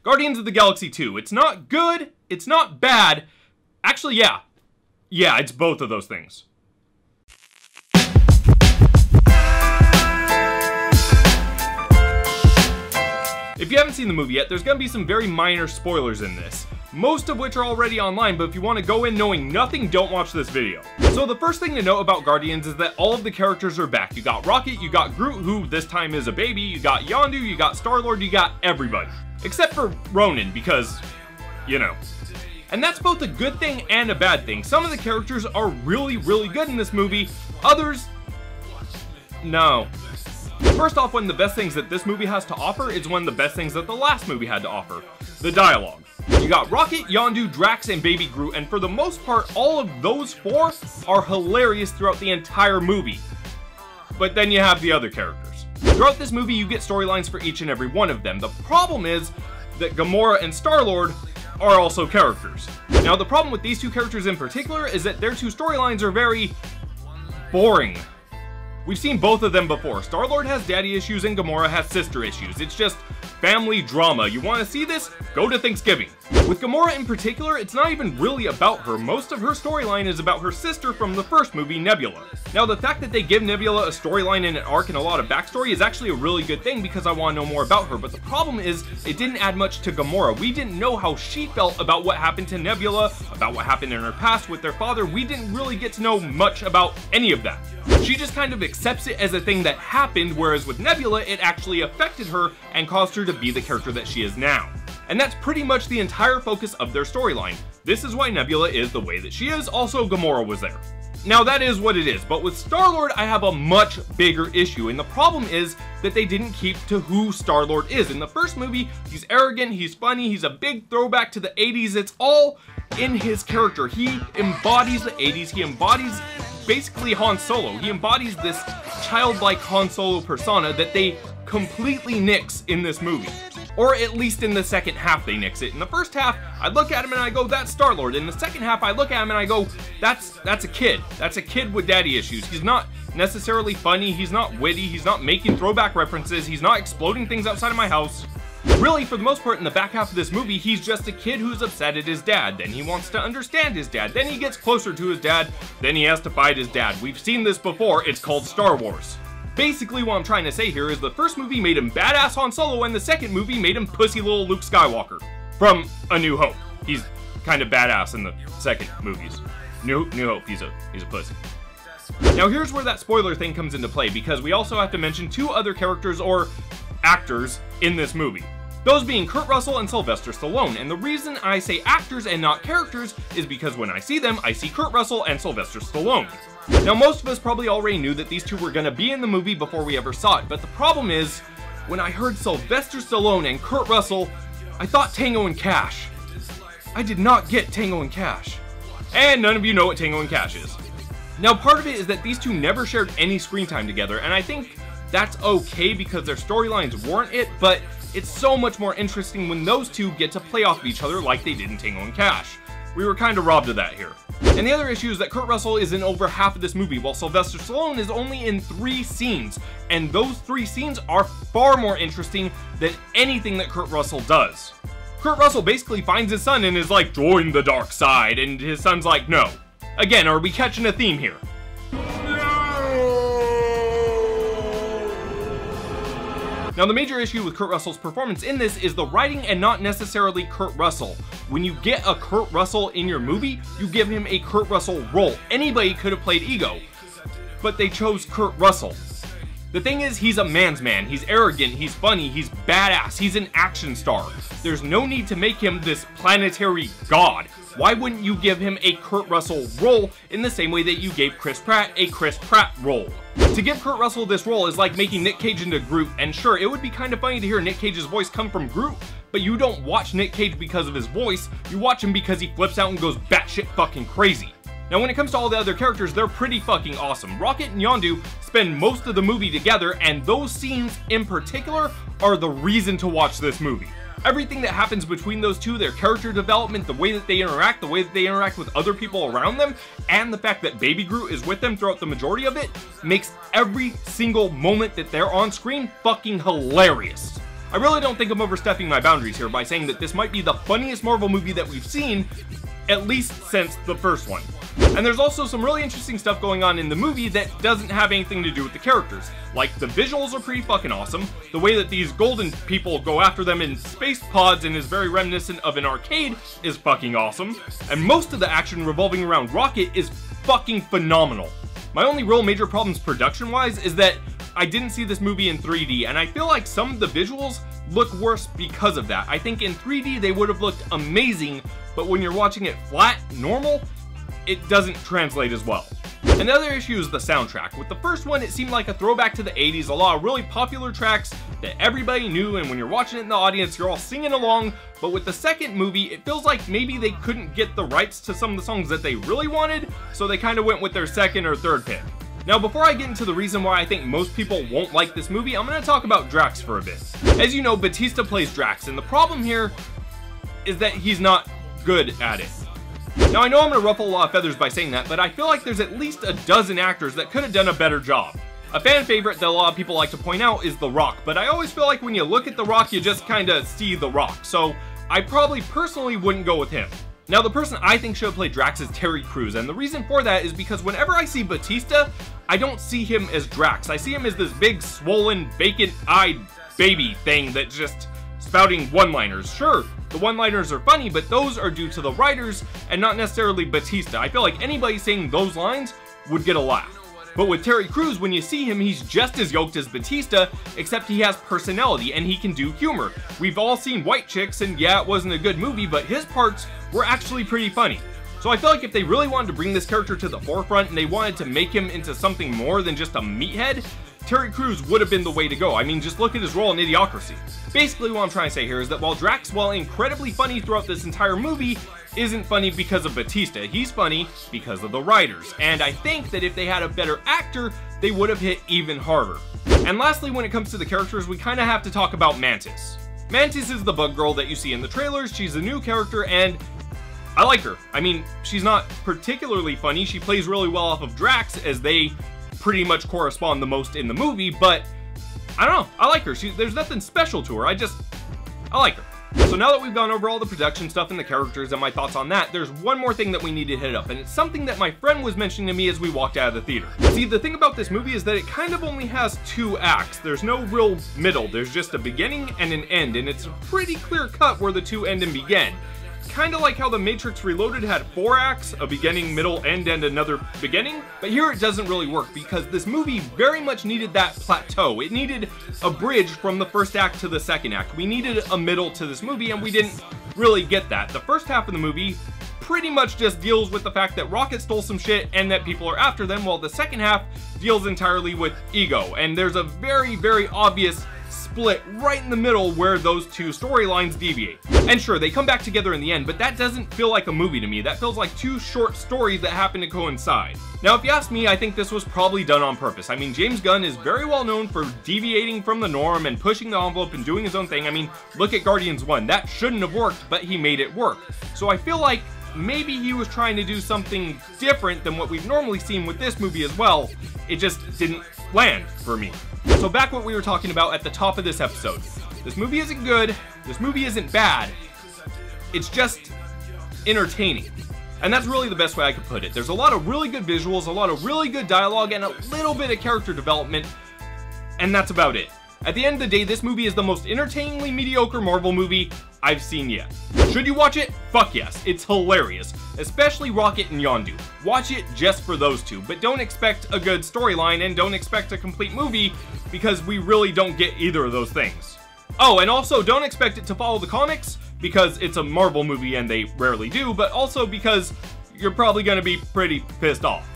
Guardians of the Galaxy 2. It's not good, it's not bad. Actually, yeah. Yeah, it's both of those things. If you haven't seen the movie yet, there's gonna be some very minor spoilers in this. Most of which are already online, but if you want to go in knowing nothing, don't watch this video. So the first thing to note about Guardians is that all of the characters are back. You got Rocket, you got Groot, who this time is a baby, you got Yondu, you got Star-Lord, you got everybody. Except for Ronan, because, you know. And that's both a good thing and a bad thing. Some of the characters are really, really good in this movie. Others, no. First off, one of the best things that this movie has to offer is one of the best things that the last movie had to offer. The dialogue. You got Rocket, Yondu, Drax, and Baby Groot, and for the most part, all of those four are hilarious throughout the entire movie. But then you have the other characters. Throughout this movie, you get storylines for each and every one of them. The problem is that Gamora and Star-Lord are also characters. Now, the problem with these two characters in particular is that their two storylines are very boring. We've seen both of them before. Star-Lord has daddy issues and Gamora has sister issues. It's just family drama. You want to see this? Go to Thanksgiving. With Gamora in particular, it's not even really about her. Most of her storyline is about her sister from the first movie, Nebula. Now, the fact that they give Nebula a storyline and an arc and a lot of backstory is actually a really good thing because I want to know more about her, but the problem is it didn't add much to Gamora. We didn't know how she felt about what happened to Nebula, about what happened in her past with their father. We didn't really get to know much about any of that. She just kind of accepts it as a thing that happened, whereas with Nebula, it actually affected her and caused her to be the character that she is now. And that's pretty much the entire focus of their storyline. This is why Nebula is the way that she is, also Gamora was there. Now that is what it is, but with Star-Lord I have a much bigger issue, and the problem is that they didn't keep to who Star-Lord is. In the first movie, he's arrogant, he's funny, he's a big throwback to the 80s, it's all in his character. He embodies the 80s, he embodies basically Han Solo. He embodies this childlike Han Solo persona that they completely nix in this movie. Or at least in the second half they nix it. In the first half, I look at him and I go, that's Star-Lord. In the second half, I look at him and I go, that's a kid. That's a kid with daddy issues. He's not necessarily funny, he's not witty, he's not making throwback references, he's not exploding things outside of my house. Really, for the most part, in the back half of this movie, he's just a kid who's upset at his dad. Then he wants to understand his dad. Then he gets closer to his dad. Then he has to fight his dad. We've seen this before. It's called Star Wars. Basically, what I'm trying to say here is the first movie made him badass Han Solo, and the second movie made him pussy little Luke Skywalker. From A New Hope. He's kind of badass in the second movies. New Hope, he's a pussy. Now here's where that spoiler thing comes into play, because we also have to mention two other characters, or actors, in this movie. Those being Kurt Russell and Sylvester Stallone, and the reason I say actors and not characters is because when I see them, I see Kurt Russell and Sylvester Stallone. Now most of us probably already knew that these two were gonna be in the movie before we ever saw it, but the problem is, when I heard Sylvester Stallone and Kurt Russell, I thought Tango and Cash. I did not get Tango and Cash. And none of you know what Tango and Cash is. Now part of it is that these two never shared any screen time together, and I think that's okay because their storylines warrant it, but it's so much more interesting when those two get to play off of each other like they did in Tango and Cash. We were kind of robbed of that here. And the other issue is that Kurt Russell is in over half of this movie, while Sylvester Stallone is only in 3 scenes. And those 3 scenes are far more interesting than anything that Kurt Russell does. Kurt Russell basically finds his son and is like, join the dark side, and his son's like, no. Again, are we catching a theme here? Now the major issue with Kurt Russell's performance in this is the writing and not necessarily Kurt Russell. When you get a Kurt Russell in your movie, you give him a Kurt Russell role. Anybody could have played Ego, but they chose Kurt Russell. The thing is, he's a man's man, he's arrogant, he's funny, he's badass, he's an action star. There's no need to make him this planetary god. Why wouldn't you give him a Kurt Russell role in the same way that you gave Chris Pratt a Chris Pratt role? To give Kurt Russell this role is like making Nick Cage into Groot, and sure, it would be kind of funny to hear Nick Cage's voice come from Groot, but you don't watch Nick Cage because of his voice, you watch him because he flips out and goes batshit fucking crazy. Now when it comes to all the other characters, they're pretty fucking awesome. Rocket and Yondu spend most of the movie together, and those scenes in particular are the reason to watch this movie. Everything that happens between those two, their character development, the way that they interact with other people around them, and the fact that Baby Groot is with them throughout the majority of it, makes every single moment that they're on screen fucking hilarious. I really don't think I'm overstepping my boundaries here by saying that this might be the funniest Marvel movie that we've seen, at least since the first one. And there's also some really interesting stuff going on in the movie that doesn't have anything to do with the characters. Like, the visuals are pretty fucking awesome, the way that these golden people go after them in space pods and is very reminiscent of an arcade is fucking awesome, and most of the action revolving around Rocket is fucking phenomenal. My only real major problems production-wise is that I didn't see this movie in 3D, and I feel like some of the visuals look worse because of that. I think in 3D they would have looked amazing, but when you're watching it flat, normal, it doesn't translate as well. Another issue is the soundtrack. With the first one, it seemed like a throwback to the 80s, a lot of really popular tracks that everybody knew, and when you're watching it in the audience, you're all singing along. But with the second movie, it feels like maybe they couldn't get the rights to some of the songs that they really wanted, so they kind of went with their second or third pick. Now, before I get into the reason why I think most people won't like this movie, I'm going to talk about Drax for a bit. As you know, Batista plays Drax, and the problem here is that he's not good at it. Now, I know I'm going to ruffle a lot of feathers by saying that, but I feel like there's at least a dozen actors that could have done a better job. A fan favorite that a lot of people like to point out is The Rock, but I always feel like when you look at The Rock, you just kind of see The Rock, so I probably personally wouldn't go with him. Now, the person I think should have played Drax is Terry Crews, and the reason for that is because whenever I see Batista, I don't see him as Drax. I see him as this big, swollen, vacant-eyed baby thing that's just spouting one-liners. Sure, the one-liners are funny, but those are due to the writers and not necessarily Batista. I feel like anybody saying those lines would get a laugh. But with Terry Crews, when you see him, he's just as yoked as Batista, except he has personality and he can do humor. We've all seen White Chicks, and yeah, it wasn't a good movie, but his parts were actually pretty funny. So I feel like if they really wanted to bring this character to the forefront and they wanted to make him into something more than just a meathead, Terry Crews would have been the way to go. I mean, just look at his role in Idiocracy. Basically, what I'm trying to say here is that while Drax, while incredibly funny throughout this entire movie, isn't funny because of Batista. He's funny because of the writers. And I think that if they had a better actor, they would have hit even harder. And lastly, when it comes to the characters, we kind of have to talk about Mantis. Mantis is the bug girl that you see in the trailers. She's a new character, and I like her. I mean, she's not particularly funny. She plays really well off of Drax, as they pretty much correspond the most in the movie, but I don't know, I like her. There's nothing special to her, I like her. So now that we've gone over all the production stuff and the characters and my thoughts on that, there's one more thing that we need to hit up, and it's something that my friend was mentioning to me as we walked out of the theater. See, the thing about this movie is that it kind of only has 2 acts. There's no real middle, there's just a beginning and an end, and it's pretty clear cut where the 2 end and begin. Kind of like how The Matrix Reloaded had 4 acts, a beginning, middle, end, and another beginning, but here it doesn't really work because this movie very much needed that plateau. It needed a bridge from the first act to the second act. We needed a middle to this movie, and we didn't really get that. The first half of the movie pretty much just deals with the fact that Rocket stole some shit and that people are after them, while the second half deals entirely with ego, and there's a very, very obvious split right in the middle where those 2 storylines deviate. And sure, they come back together in the end, but that doesn't feel like a movie to me. That feels like 2 short stories that happen to coincide. Now, if you ask me, I think this was probably done on purpose. I mean, James Gunn is very well known for deviating from the norm and pushing the envelope and doing his own thing. I mean, look at Guardians 1. That shouldn't have worked, but he made it work. So I feel like maybe he was trying to do something different than what we've normally seen with this movie as well. It just didn't land for me. So back what we were talking about at the top of this episode. This movie isn't good, this movie isn't bad, it's just entertaining. And that's really the best way I could put it. There's a lot of really good visuals, a lot of really good dialogue, and a little bit of character development, and that's about it. At the end of the day, this movie is the most entertainingly mediocre Marvel movie I've seen yet. Should you watch it? Fuck yes, it's hilarious. Especially Rocket and Yondu. Watch it just for those 2, but don't expect a good storyline and don't expect a complete movie because we really don't get either of those things. Oh, and also don't expect it to follow the comics because it's a Marvel movie and they rarely do, but also because you're probably gonna be pretty pissed off.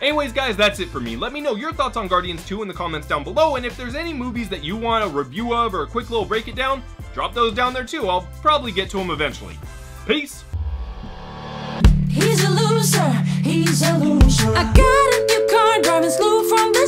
Anyways, guys, that's it for me. Let me know your thoughts on Guardians 2 in the comments down below, and if there's any movies that you want a review of or a quick little break it down, drop those down there too. I'll probably get to them eventually. Peace! He's a loser. He's a loser. I got a new car, driving slow from the